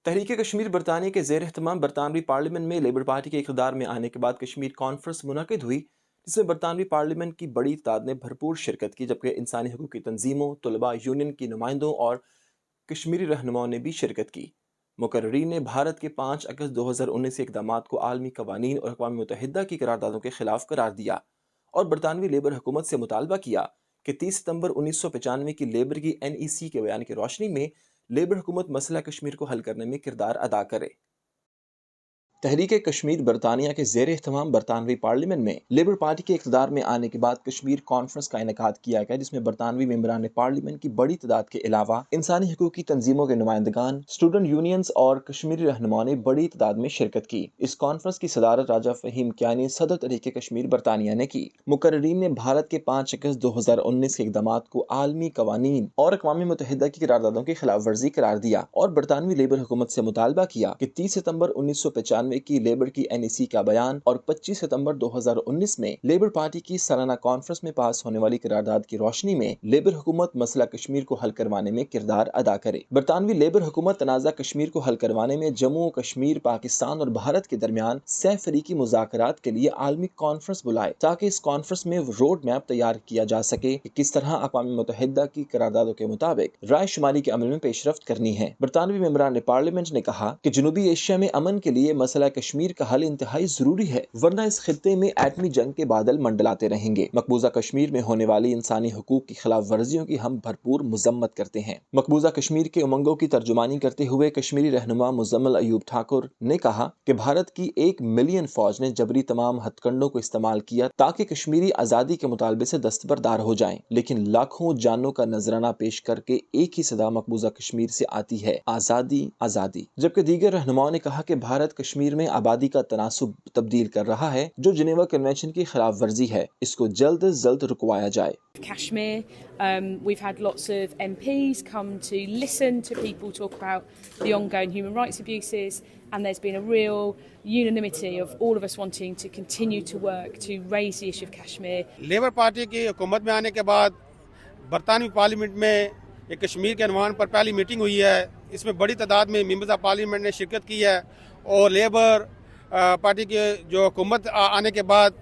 तहरीक कश्मीर बरतानिया के ज़ेर एहतमाम बरतानवी पार्लियामेंट में लेबर पार्टी के इक़्तिदार में आने के बाद कश्मीर कॉन्फ्रेंस मुनक़िद हुई, जिसमें बरतानवी पार्लियामेंट की बड़ी तादाद ने भरपूर शिरकत की, जबकि इंसानी हकूक़ की तंजीमों, तलबा यूनियन की नुमाइंदों और कश्मीरी रहनुमाओं ने भी शिरकत की। मुकर्रीन ने भारत के 5 अगस्त 2019 के इक़दामात को आलमी कवानीन और अक़वाम मुत्तहिदा की करारदादों के खिलाफ करार दिया और बरतानवी लेबर हुकूमत से मुतालबा किया कि 30 सितंबर 1995 की लेबर की NEC के बयान की रोशनी में लेबर हुकूमत मसला कश्मीर को हल करने में किरदार अदा करे। तहरीक कश्मीर बरतानिया के ज़ेर एहतमाम बरतानवी पार्लियामेंट में लेबर पार्टी के इक़्तिदार में आने के बाद कश्मीर कॉन्फ्रेंस का इनेकाद किया गया, जिसमें बरतानवी मेंबरान पार्लियामेंट की बड़ी तादाद के अलावा इंसानी हकूक़ की तंजीमों के नुमाइंदगान, स्टूडेंट यूनियंस और कश्मीरी रहनुमाओं ने बड़ी तादाद में शिरकत की। इस कॉन्फ्रेंस की सदारत राजा फ़हीम कियानी सदर तहरीक कश्मीर बरतानिया ने की। मुकर्रीन ने भारत के 5 अगस्त 2019 के इक़दामात को आलमी कवानीन और अक़वाम मुत्तहिदा की करारदादों की खिलाफ वर्जी करार दिया और बरतानवी लेबर हुकूमत से मुतालबा किया कि 30 सितंबर 1995 की लेबर की NEC का बयान और 25 सितंबर 2019 में लेबर पार्टी की सालाना कॉन्फ्रेंस में पास होने वाली करारदाद की रोशनी में लेबर हुकूमत मसला कश्मीर को हल करवाने में किरदार अदा करे। बरतानवी लेबर हुकूमत तनाज़ा कश्मीर को हल करवाने में जम्मू कश्मीर, पाकिस्तान और भारत के दरमियान सह फरीकी मुज़ाकरात के लिए आलमी कॉन्फ्रेंस बुलाए, ताकि इस कॉन्फ्रेंस में रोड मैप तैयार किया जा सके कि किस तरह अक़वाम मुत्तहिदा की करारदादों के मुताबिक राय शुमारी के अमल में पेशरफ्त करनी है। बरतानवी मेंबरान पार्लियामेंट ने कहा कि जनूबी एशिया में अमन के लिए मसला कश्मीर का हल इंतहाई जरूरी है, वरना इस खित्ते में एटमी जंग के बादल मंडलाते रहेंगे। मकबूजा कश्मीर में होने वाली इंसानी हकूक की खिलाफ वर्जियों की हम भरपूर मजम्मत करते हैं। मकबूजा कश्मीर के उमंगों की तर्जुमानी करते हुए कश्मीरी रहनुमा मुजम्मिल अयूब ठाकुर ने कहा कि भारत की 1 मिलियन फौज ने जबरी तमाम हथकंडों को इस्तेमाल किया ताकि कश्मीरी आज़ादी के मुतालबे से दस्तबरदार हो जाएं, लेकिन लाखों जानों का नजराना पेश करके एक ही सदा मकबूजा कश्मीर से आती है, आज़ादी आज़ादी। जबकि दीगर रहनुमाओं ने कहा कि भारत कश्मीर में आबादी का तनासुब तब्दील कर रहा है, जो जिनेवा कन्वेंशन की खिलाफ वर्जी है, इसको जल्द अज जल्द रुकवाया जाए। Kashmir, we've had lots of MPs come to listen to people talk about the ongoing human rights abuses, and there's been a real unanimity of all of us wanting to continue to work to raise the issue of Kashmir. Labour party की हुकूमत में आने के बाद बरतानवी parliament में एक कश्मीर के अनवान पर पहली मीटिंग हुई है। इसमें बड़ी तादाद में मेंबर्स ऑफ पार्लियामेंट ने शिरकत की है और लेबर पार्टी की जो हुकूमत आने के बाद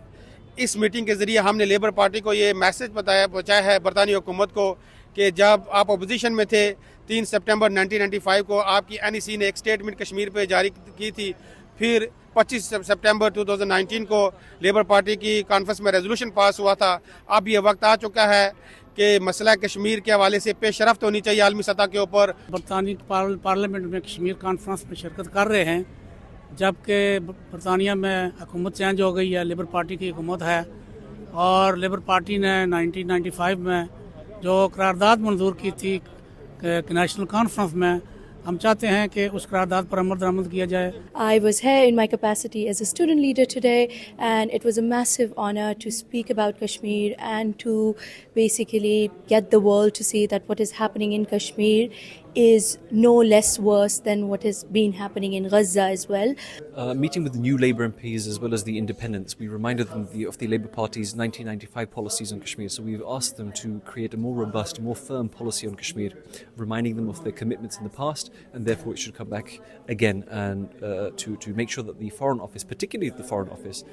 इस मीटिंग के ज़रिए हमने लेबर पार्टी को ये मैसेज पहुँचाया है बरतानी हुकूमत को कि जब आप अपोजिशन में थे 3 सितंबर 1995 को आपकी NEC ने एक स्टेटमेंट कश्मीर पे जारी की थी। फिर 25 सितंबर 2019 को लेबर पार्टी की कॉन्फ्रेंस में रेजोल्यूशन पास हुआ था। अब ये वक्त आ चुका है कि मसला कश्मीर के हवाले से पेशरफ्त होनी चाहिए आलमी सतह के ऊपर। बरतानी पार्लियामेंट में कश्मीर कॉन्फ्रेंस में शिरकत कर रहे हैं, जबकि बरतानिया में हुकूमत चेंज हो गई है, लेबर पार्टी की हुकूमत है और लेबर पार्टी ने 1995 में जो करारदाद मंजूर की थी नेशनल कॉन्फ्रेंस में, हम चाहते हैं कि उस करारदाद पर अमल दरामद किया जाए। I was here in my capacity as a student leader today, and it was a massive honor to speak about Kashmir and to basically get the world to see that what is happening in Kashmir is no less worse than what has been happening in Gaza as well. Meeting with the new Labour MPs as well as the independents, we reminded them of the Labour Party's 1995 policies on Kashmir. So we've asked them to create a more robust, more firm policy on Kashmir, reminding them of their commitments in the past, and therefore it should come back again and to make sure that the Foreign Office, particularly the Foreign Office,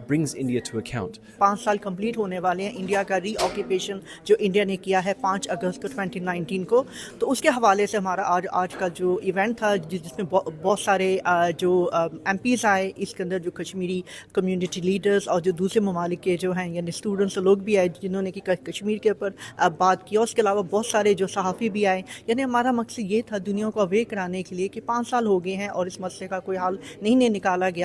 brings India to account. 5 साल complete होने वाले हैं India का रीऑक्यूपेशन जो India ने किया है 5 अगस्त 2019 को, तो उसके हवाले से हमारा आज का जो इवेंट था जिसमें बहुत सारे जो MPs आए, इसके अंदर जो कश्मीरी कम्युनिटी लीडर्स और जो दूसरे ममालिक के जो हैं यानी स्टूडेंट्स लोग भी आए जिन्होंने कि कश्मीर के ऊपर बात की, और उसके अलावा बहुत सारे जो सहाफ़ी भी आए। यानी हमारा मकसद ये था दुनिया को अवेयर कराने के लिए कि 5 साल हो गए हैं और इस मसले का कोई हल नहीं निकाला गया।